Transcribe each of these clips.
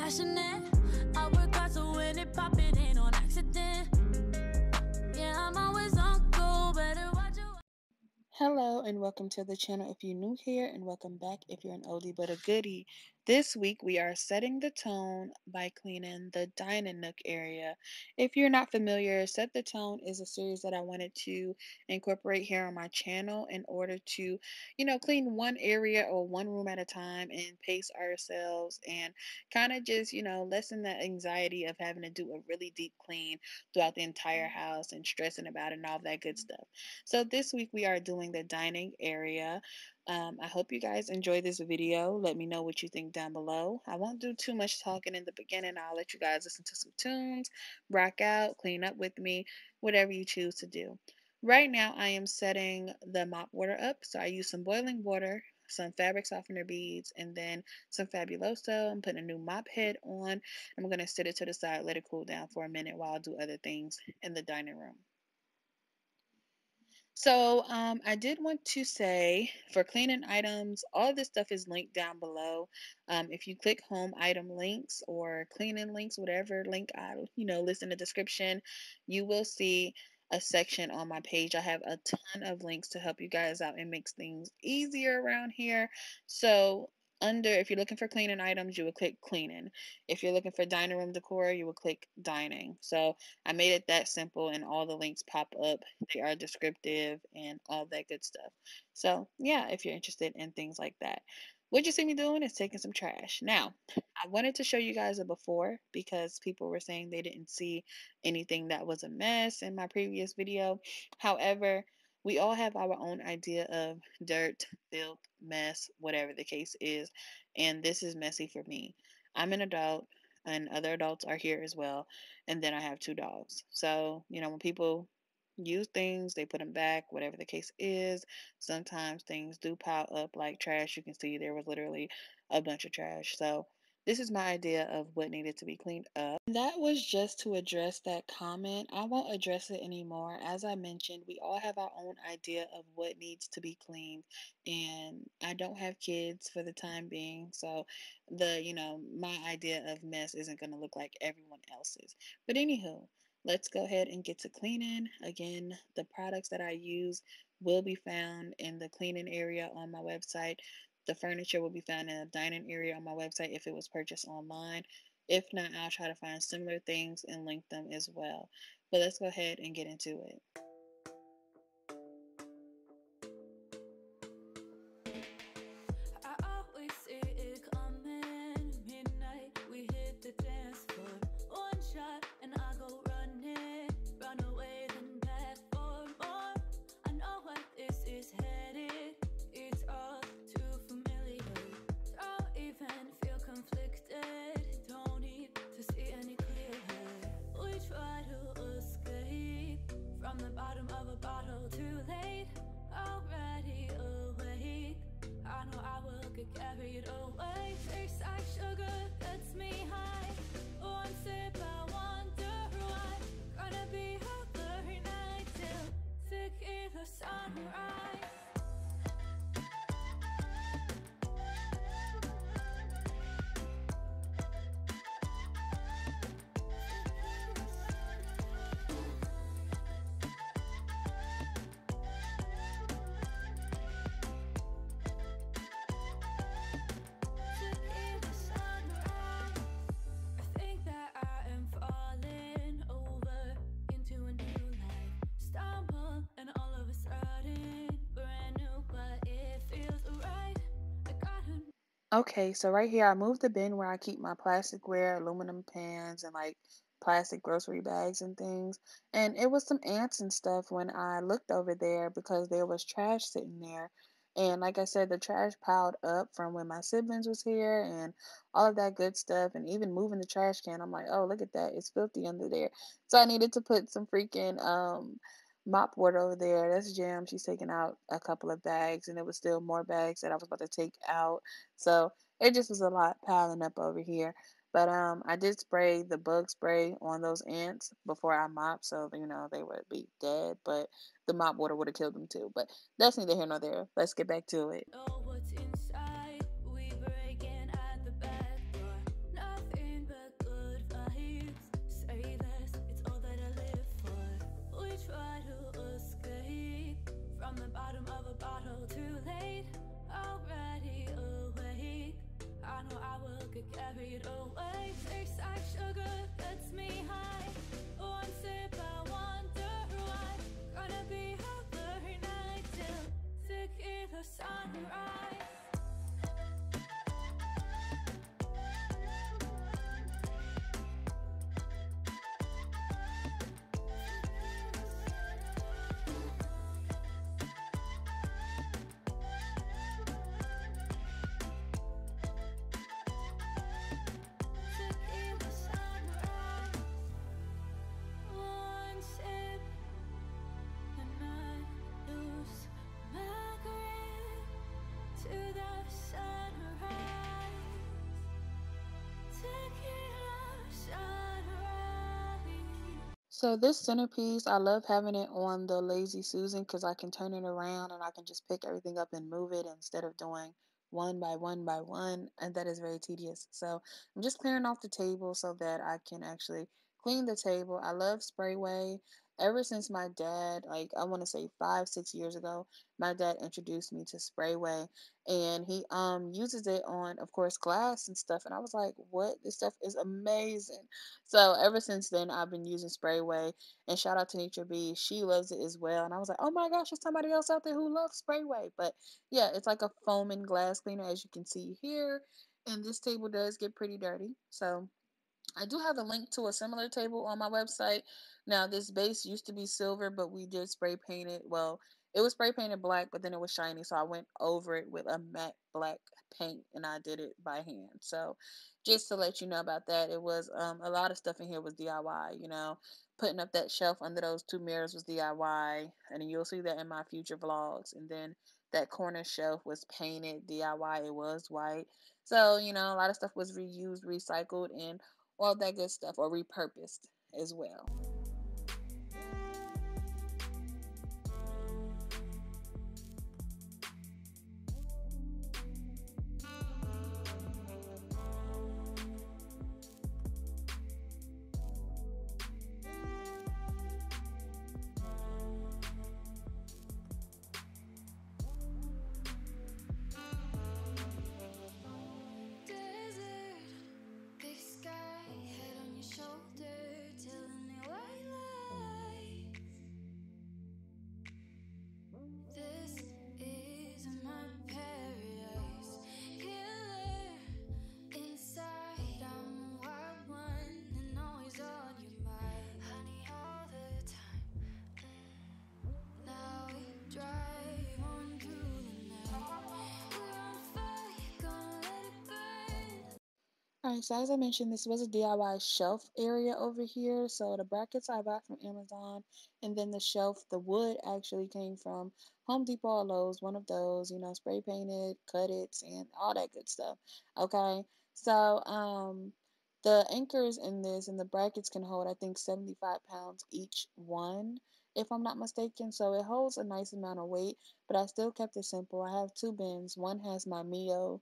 passionate. I work hard so when it pop, it ain't on accident. Yeah, I'm always on go, better watch your. Hello and welcome to the channel if you're new here, and welcome back if you're an oldie but a goodie. This week we are setting the tone by cleaning the dining nook area. If you're not familiar, Set the Tone is a series that I wanted to incorporate here on my channel in order to, clean one area or one room at a time and pace ourselves and kind of just, lessen the anxiety of having to do a really deep clean throughout the entire house and stressing about it and all that good stuff. So this week we are doing the dining area. I hope you guys enjoy this video. Let me know what you think down below. I won't do too much talking in the beginning. I'll let you guys listen to some tunes, rock out, clean up with me, whatever you choose to do. Right now I am setting the mop water up. So I use some boiling water, some fabric softener beads, and then some Fabuloso. I'm putting a new mop head on. I'm going to set it to the side, let it cool down for a minute while I do other things in the dining room. So I did want to say, for cleaning items, all this stuff is linked down below. If you click home item links or cleaning links, whatever link I list in the description, you will see a section on my page. I have a ton of links to help you guys out and makes things easier around here. So if you're looking for cleaning items, you would click cleaning. If you're looking for dining room decor, you would click dining. So I made it that simple, and all the links pop up. They are descriptive and all that good stuff. So yeah, if you're interested in things like that. What you see me doing is taking some trash. Now, I wanted to show you guys a before because people were saying they didn't see anything that was a mess in my previous video. However, we all have our own idea of dirt, filth, mess, whatever the case is, and this is messy for me. I'm an adult, and other adults are here as well, and then I have two dogs. So, when people use things, they put them back, whatever the case is. Sometimes things do pile up like trash. You can see there was literally a bunch of trash. So, this is my idea of what needed to be cleaned up. That was just to address that comment. I won't address it anymore. As I mentioned, we all have our own idea of what needs to be cleaned, and I don't have kids for the time being, so my idea of mess isn't going to look like everyone else's. But anywho, let's go ahead and get to cleaning. Again, the products that I use will be found in the cleaning area on my website. The furniture will be found in the dining area on my website if it was purchased online. If not, I'll try to find similar things and link them as well. But let's go ahead and get into it. I always see it coming. Midnight, we hit the dance floor. One shot and I go running, run away then back for more. I know what this is headed. It's all too familiar. Don't even feel conflicted. Don't need to see any clearer. We try to escape from the bottom of a bottle. Too late, already awake. I know I will get carried away. Tastes like sugar, gets me high. One sip, I wonder why. Gonna be up every night till tequila sunrise. Okay, so right here I moved the bin where I keep my plasticware, aluminum pans, and like plastic grocery bags and things. And it was some ants and stuff when I looked over there because there was trash sitting there. And like I said, the trash piled up from when my siblings was here and all of that good stuff. And even moving the trash can, I'm like, oh, look at that. It's filthy under there. So I needed to put some freaking mop water over there. That's Jam. She's taking out a couple of bags, and there was still more bags that I was about to take out. So it just was a lot piling up over here. But I did spray the bug spray on those ants before I mopped, so they would be dead. But the mop water would have killed them too. But that's neither here nor there. Let's get back to it. Oh, what's inside? We breaking at the back door. Nothing could carry it away. Tastes like sugar, gets me high. One sip, I wonder why. Gonna be up every night till tequila sunrise. Tequila sunrise. One sip and I lose my grip to the sunrise. Tequila sunrise. So this centerpiece, I love having it on the Lazy Susan because I can turn it around and I can just pick everything up and move it instead of doing one by one by one, and that is very tedious. So I'm just clearing off the table so that I can actually clean the table. I love Sprayway. Ever since my dad, like I want to say 5, 6 years ago, my dad introduced me to Sprayway, and he uses it on, of course, glass and stuff. And I was like, what? This stuff is amazing. So ever since then, I've been using Sprayway. And shout out to Nature B, she loves it as well. And I was like, oh my gosh, there's somebody else out there who loves Sprayway. But yeah, it's like a foam and glass cleaner, as you can see here. And this table does get pretty dirty. So I do have a link to a similar table on my website. Now, this base used to be silver, but we did spray paint it. Well, it was spray painted black, but then it was shiny, so I went over it with a matte black paint, and I did it by hand. So, just to let you know about that, it was a lot of stuff in here was DIY. Putting up that shelf under those two mirrors was DIY, and you'll see that in my future vlogs. And then that corner shelf was painted DIY. It was white. So, a lot of stuff was reused, recycled, and all that good stuff, or repurposed as well. Desert, big sky, head on your shoulder, telling me white lies. This is my paradise. Killer inside, I'm a wild one and always on your mind. Honey, all the time. Now we drive on through the night. We're on fire, gonna let it burn. Alright, so as I mentioned, this was a DIY shelf area over here. So the brackets I bought from Amazon, and then the shelf, the wood actually came from Home Depot or Lowe's, one of those, spray painted, cut it, and all that good stuff. Okay, so the anchors in this and the brackets can hold, I think, 75 pounds each one, if I'm not mistaken. So it holds a nice amount of weight, but I still kept it simple. I have two bins. One has my Mio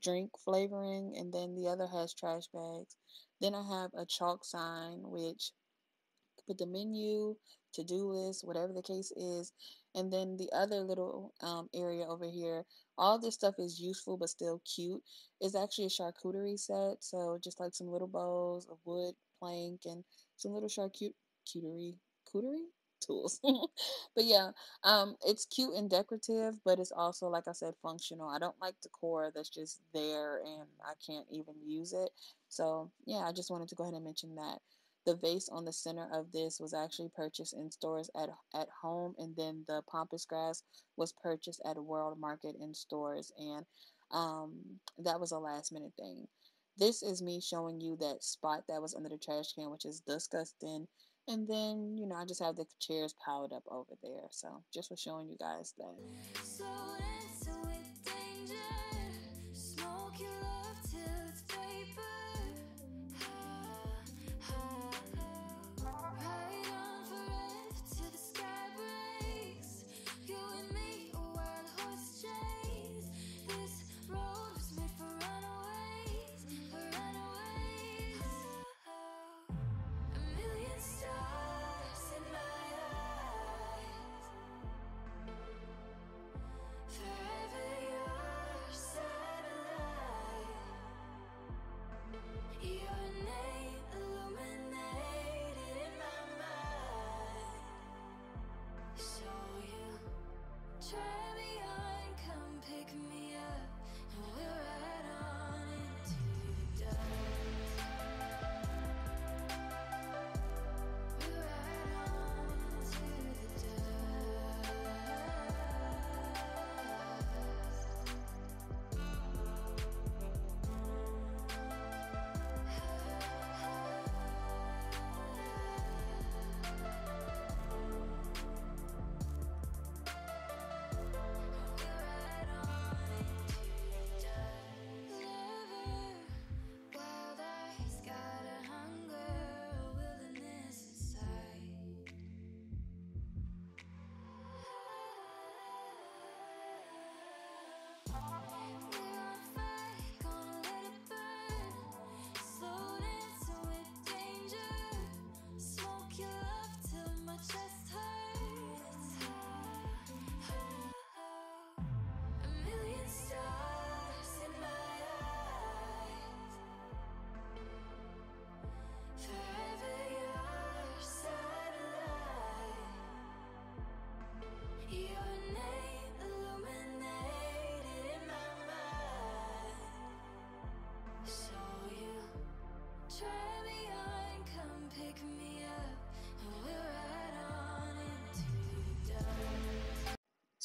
drink flavoring, and then the other has trash bags. Then I have a chalk sign, which put the menu, to-do list, whatever the case is. And then the other little area over here, all this stuff is useful but still cute. It's actually a charcuterie set, so just like some little bowls, a wood plank, and some little charcuterie tools. But yeah, it's cute and decorative, but it's also, like I said, functional. I don't like decor that's just there and I can't even use it. So yeah, I just wanted to go ahead and mention that. The vase on the center of this was actually purchased in stores at home, and then the pampas grass was purchased at a World Market in stores, and that was a last minute thing. This is me showing you that spot that was under the trash can, which is disgusting. And then, I just have the chairs piled up over there. So just for showing you guys that. So dancing with danger, smoke your love till it's vapor. Ride on forever till the sky breaks. You and me, a wild horse chase. This road was made for runaways, for runaways. A million stars in my eyes.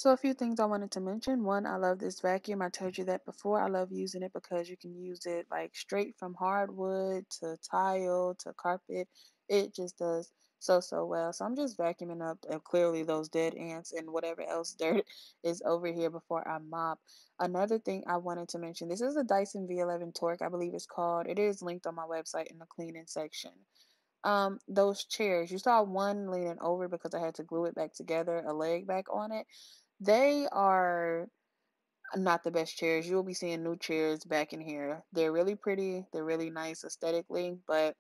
So a few things I wanted to mention. One, I love this vacuum. I told you that before. I love using it because you can use it like straight from hardwood to tile to carpet. It just does so well. So I'm just vacuuming up clearly those dead ants and whatever else dirt is over here before I mop. Another thing I wanted to mention, this is a Dyson V11 Torque, I believe it's called. It is linked on my website in the cleaning section. Those chairs, you saw one leaning over because I had to glue it back together, a leg back on it. They are not the best chairs. You will be seeing new chairs back in here. They're really pretty, they're really nice aesthetically, but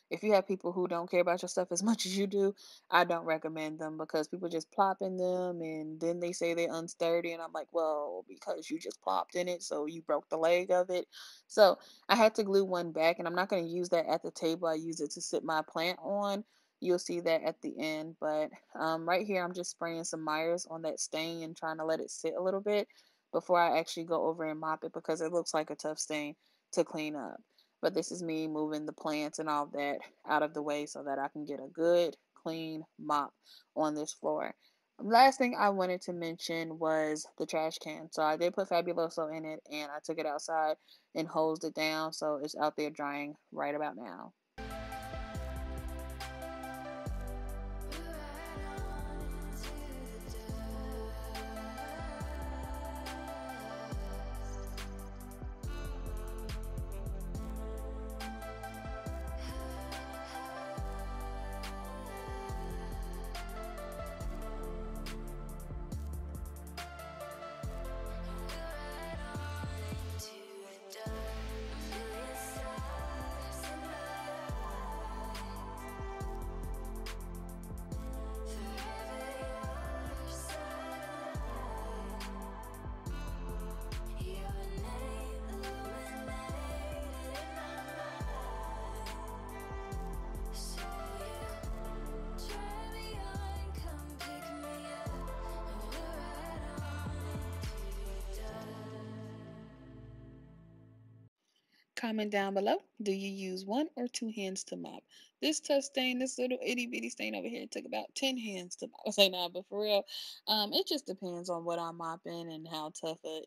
if you have people who don't care about your stuff as much as you do, I don't recommend them because people just plop in them and then they say they're unsturdy. And I'm like, well, because you just plopped in it, so you broke the leg of it. So I had to glue one back, and I'm not going to use that at the table. I use it to sit my plant on. You'll see that at the end. But right here, I'm just spraying some Myers on that stain and trying to let it sit a little bit before I actually go over and mop it because it looks like a tough stain to clean up. But this is me moving the plants and all that out of the way so that I can get a good, clean mop on this floor. Last thing I wanted to mention was the trash can. So I did put Fabuloso in it and I took it outside and hosed it down. So it's out there drying right about now. Comment down below. Do you use one or two hands to mop? This tough stain, this little itty bitty stain over here, took about 10 hands to mop. I say nah, but for real, it just depends on what I'm mopping and how tough of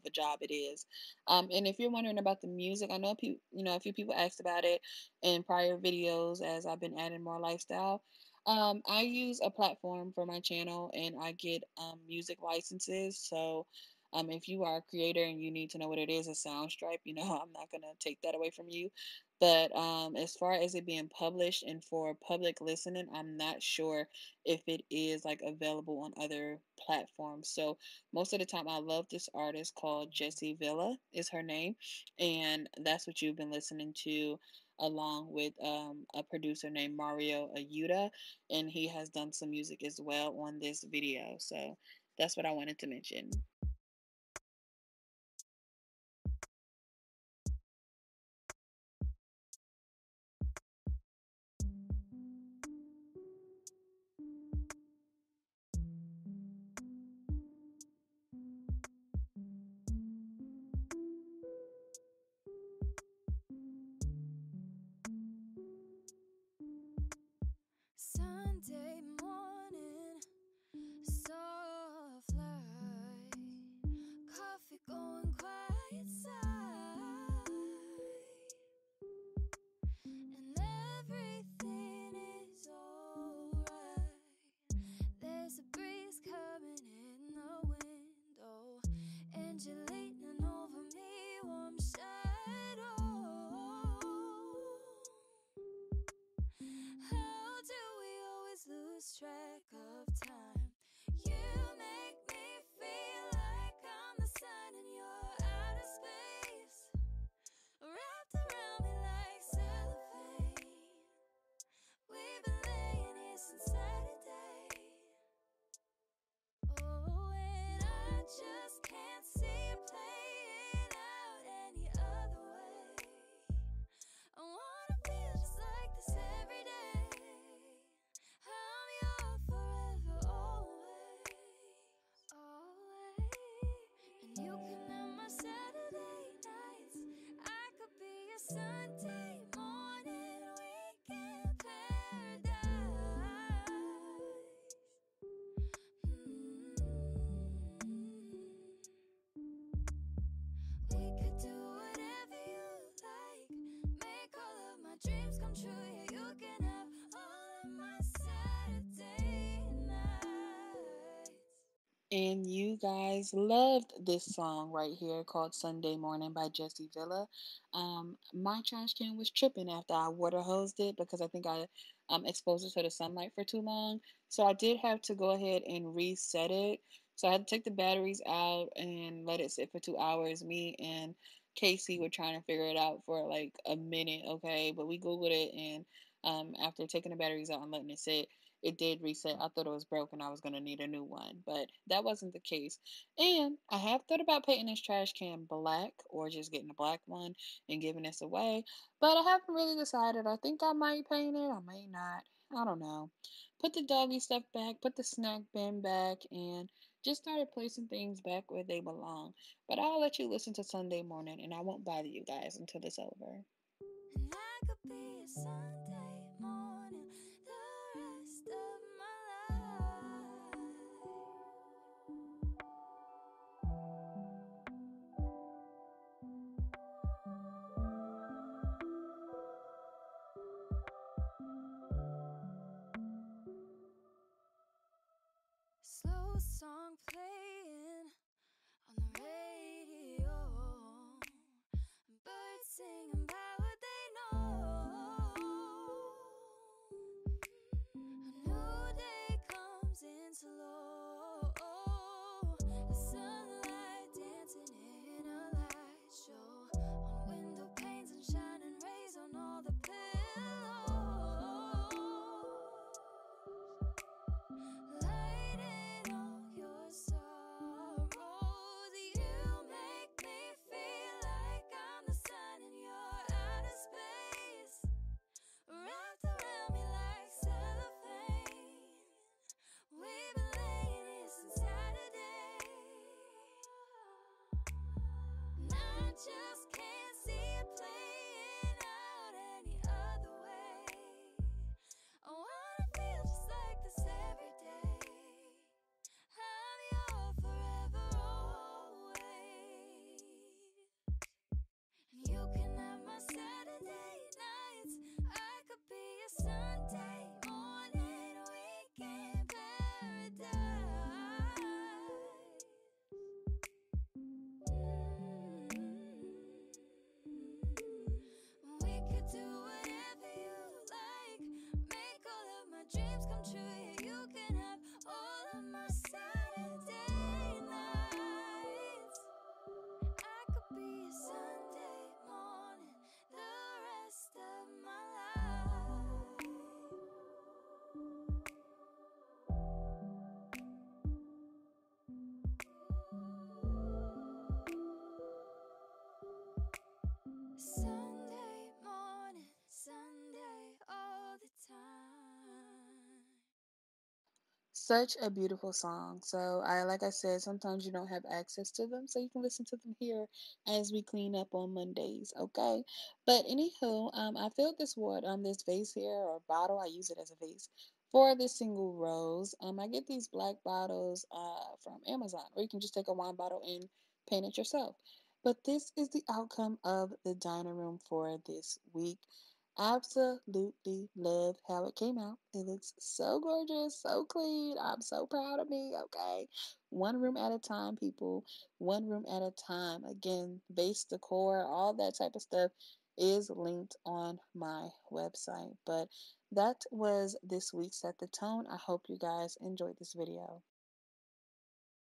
a job it is. And if you're wondering about the music, I know a few people asked about it in prior videos as I've been adding more lifestyle. I use a platform for my channel and I get music licenses. So if you are a creator and you need to know what it is, a sound stripe, I'm not going to take that away from you. But as far as it being published and for public listening, I'm not sure if it is like available on other platforms. So most of the time, I love this artist called Jessie Villa is her name, and that's what you've been listening to along with a producer named Mario Ayuda, and he has done some music as well on this video. So that's what I wanted to mention. Sunday morning, soft light. And you guys loved this song right here called Sunday Morning by Jesse Villa. My trash can was tripping after I water hosed it because I think I exposed it to the sunlight for too long. So I did have to go ahead and reset it. So I had to take the batteries out and let it sit for 2 hours. Me and Casey were trying to figure it out for like a minute, okay? But we Googled it, and after taking the batteries out and letting it sit, it did reset. I thought it was broken. I was going to need a new one, but that wasn't the case. And I have thought about painting this trash can black or just getting a black one and giving this away, but I haven't really decided. I think I might paint it. I may not. I don't know. Put the doggy stuff back, put the snack bin back, and just started placing things back where they belong. But I'll let you listen to Sunday Morning, and I won't bother you guys until it's over. And I could be a Sunday morning the rest of my life. Slow song playing on the radio. Birds singing about what they know. A new day comes in slow. The sunlight dancing in a light show on window panes and shining rays on all the pillows. Lighting all your sorrows. You make me feel like I'm the sun in your outer space, wrapped around me like cellophane. We've been laying here since Saturday, and I just can't see it playing out any other way. I wanna feel just like this every day. I'm your forever always. And you can have my Saturday nights. I could be a Sunday morning weekend paradise. We could do whatever you like. Make all of my dreams come true. Yeah, you can have all of my Saturday nights. I could be a Sunday morning the rest of my life. Sunday morning, Sunday all the time. Such a beautiful song. So I like I said, sometimes you don't have access to them, so you can listen to them here as we clean up on Mondays, okay? But anywho, I filled this water this vase here or bottle. I use it as a vase for this single rose. I get these black bottles from Amazon, or you can just take a wine bottle and paint it yourself. But this is the outcome of the dining room for this week. Absolutely love how it came out. It looks so gorgeous, so clean. I'm so proud of me, okay? One room at a time, people. One room at a time. Again, base decor, all that type of stuff is linked on my website. But that was this week's Set the Tone. I hope you guys enjoyed this video.